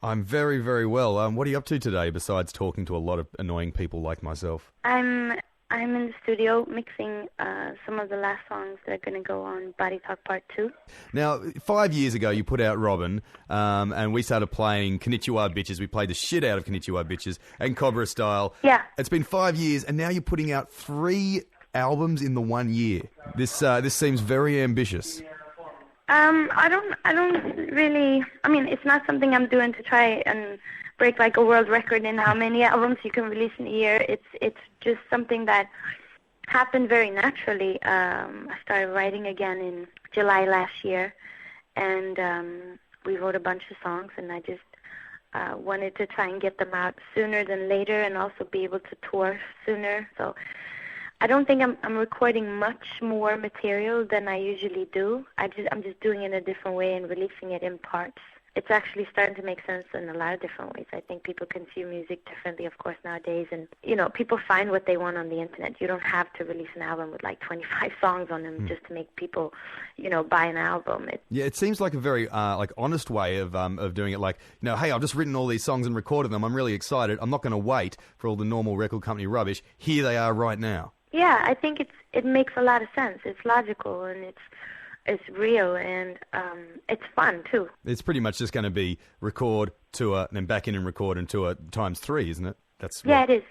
I'm very, very well. What are you up to today besides talking to a lot of annoying people like myself? I'm in the studio mixing some of the last songs that are going to go on Body Talk Part 2. Now, 5 years ago, you put out Robyn, and we started playing Konnichiwa Bitches. We played the shit out of Konnichiwa Bitches and Cobra Style. Yeah. It's been 5 years, and now you're putting out 3 albums in the 1 year. This seems very ambitious. I don't really. I mean, it's not something I'm doing to try and break like a world record in how many albums you can release in a year. It's just something that happened very naturally. I started writing again in July last year, and we wrote a bunch of songs, and I just wanted to try and get them out sooner than later, and also be able to tour sooner. So I don't think I'm recording much more material than I usually do. I'm just doing it in a different way and releasing it in parts. It's actually starting to make sense in a lot of different ways. I think people consume music differently, of course, nowadays. And, people find what they want on the Internet. You don't have to release an album with like 25 songs on them just to make people, buy an album. It seems like a very honest way of doing it. Like, hey, I've just written all these songs and recorded them. I'm really excited. I'm not going to wait for all the normal record company rubbish. Here they are right now. Yeah, I think it makes a lot of sense. It's logical, and it's real, and it's fun too. It's pretty much just going to be record, tour, and then back in and record and tour times 3, isn't it? Yeah, it is.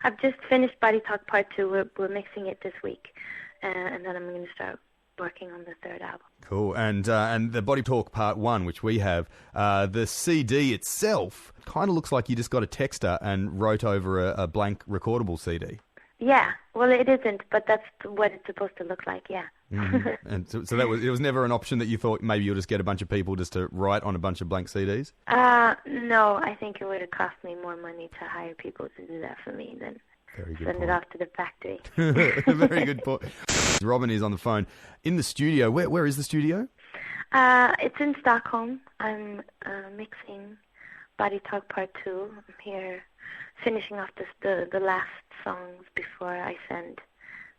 I've just finished Body Talk Part 2. We're mixing it this week, and then I'm going to start working on the third album. Cool. And the Body Talk Part 1, which we have, the CD itself kind of looks like you just got a texter and wrote over a blank recordable CD. Yeah, well, it isn't, but that's what it's supposed to look like, yeah. And so it was never an option that you thought maybe you'll just get a bunch of people just to write on a bunch of blank CDs? No, I think it would have cost me more money to hire people to do that for me than send it off to the factory. Very good point. Robyn is on the phone in the studio. Where is the studio? It's in Stockholm. I'm mixing Body Talk Part 2. I'm here finishing off the last songs before I send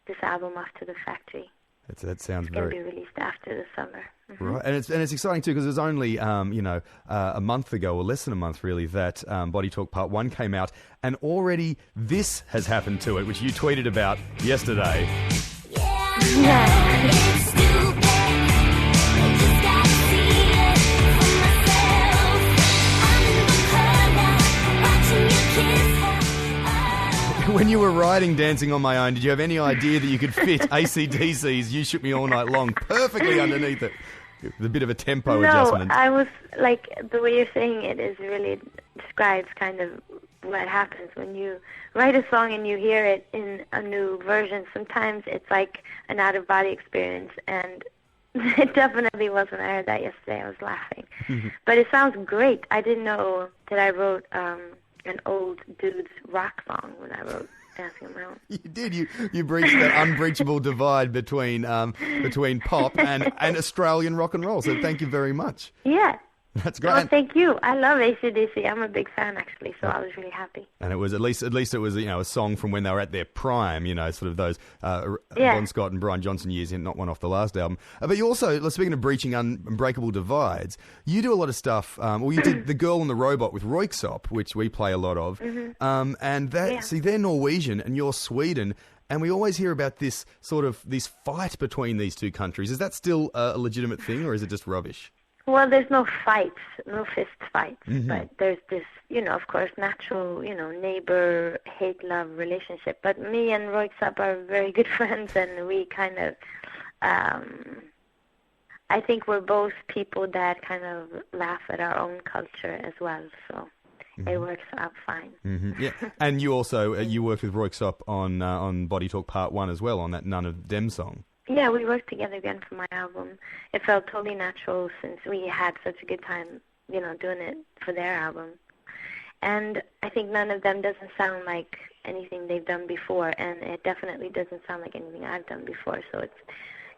this album off to the factory. That sounds it's going to be released after the summer. Mm-hmm. Right, and it's exciting too because it was only a month ago, or less than a month really, that Body Talk Part 1 came out, and already this has happened to it, which you tweeted about yesterday. Yeah. When you were writing Dancing on My Own, did you have any idea that you could fit AC/DC's You Shook Me All Night Long perfectly underneath it? With a bit of a tempo adjustment. No, I was, like, the way you're saying it is really describes kind of what happens when you write a song and you hear it in a new version. Sometimes it's like an out-of-body experience, and it definitely was when I heard that yesterday. I was laughing. Mm-hmm. But it sounds great. I didn't know that I wrote an old dude's rock song when I wrote Dancing on My Own. You did. You breached that unbreachable divide between pop and Australian rock and roll. So thank you very much. Yeah. That's great. Well, thank you. I love AC/DC. I'm a big fan, actually, so I was really happy. And it was at least it was a song from when they were at their prime. Sort of those Bon Scott and Brian Johnson years, not one off the last album. But you also, speaking of breaching unbreakable divides, you do a lot of stuff. You did The Girl and the Robot with Royksop, which we play a lot of. Mm-hmm. And they're Norwegian and you're Sweden. And we always hear about this fight between these two countries. Is that still a legitimate thing, or is it just rubbish? Well, there's no fights, no fist fights, but there's this, of course, natural, neighbor, hate-love relationship. But me and Royksop are very good friends, and we kind of, I think we're both people that kind of laugh at our own culture as well, so it works out fine. Mm-hmm. Yeah, and you also, you worked with Royksop on Body Talk Part 1 as well, on that None of Dem song. Yeah, we worked together again for my album. It felt totally natural since we had such a good time, doing it for their album. And I think None of Them doesn't sound like anything they've done before, and it definitely doesn't sound like anything I've done before. So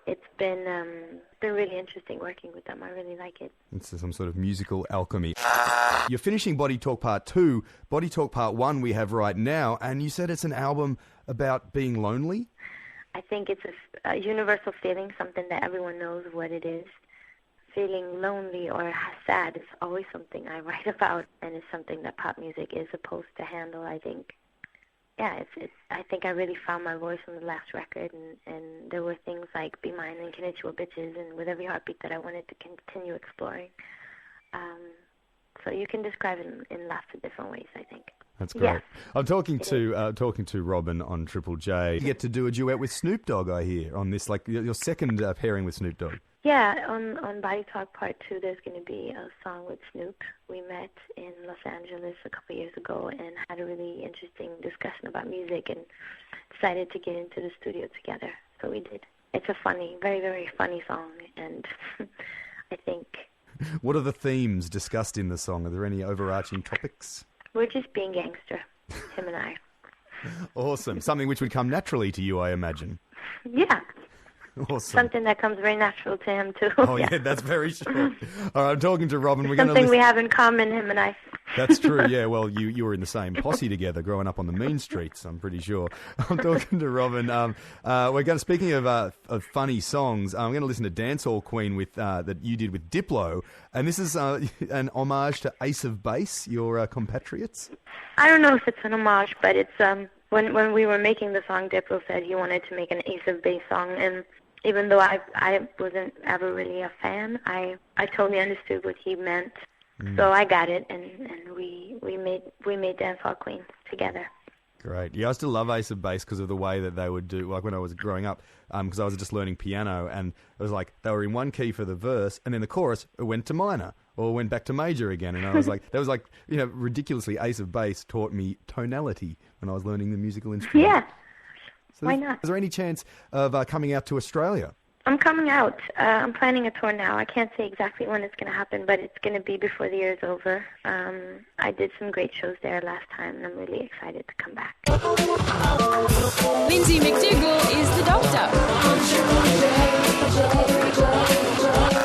it's been really interesting working with them. I really like it. It's some sort of musical alchemy. You're finishing Body Talk Part 2. Body Talk Part 1 we have right now, and you said it's an album about being lonely? I think it's a universal feeling, something that everyone knows what it is. feeling lonely or sad is always something I write about, and it's something that pop music is supposed to handle, I think. Yeah, I think I really found my voice on the last record, and there were things like Be Mine and Konnichiwa Bitches and With Every Heartbeat that I wanted to continue exploring. So you can describe it in lots of different ways, I think. That's great. Yeah. I'm talking to Robyn on Triple J. You get to do a duet with Snoop Dogg, I hear, on this, like your second pairing with Snoop Dogg. Yeah, on Body Talk Part 2, there's going to be a song with Snoop. We met in Los Angeles a couple years ago and had a really interesting discussion about music and decided to get into the studio together. So we did. It's a funny, very, very funny song, and I think... What are the themes discussed in the song? Are there any overarching topics? We're just being gangster, him and I. Awesome. Something which would come naturally to you, I imagine. Yeah. Awesome. Something that comes very natural to him, too. Oh, yeah, that's very true. All right, I'm talking to Robyn. We're something we have in common, him and I. That's true, yeah. Well, you were in the same posse together growing up on the mean streets, I'm pretty sure. I'm talking to Robyn. Speaking of funny songs, I'm going to listen to Dancehall Queen that you did with Diplo. And this is an homage to Ace of Base, your compatriots? I don't know if it's an homage, but it's... When we were making the song, Diplo said he wanted to make an Ace of Base song, and even though I wasn't ever really a fan, I totally understood what he meant. So I got it, and we made Dancehall Queen together. Great. Yeah, I still love Ace of Base because of the way that they would do, like when I was growing up, because I was just learning piano, and it was like they were in one key for the verse, and then the chorus it went to minor or went back to major again, and I was like, that was like, ridiculously, Ace of Base taught me tonality when I was learning the musical instrument. Yeah. So why not? Is there any chance of coming out to Australia? I'm coming out. I'm planning a tour now. I can't say exactly when it's going to happen, but it's going to be before the year is over. I did some great shows there last time, and I'm really excited to come back. Lindsay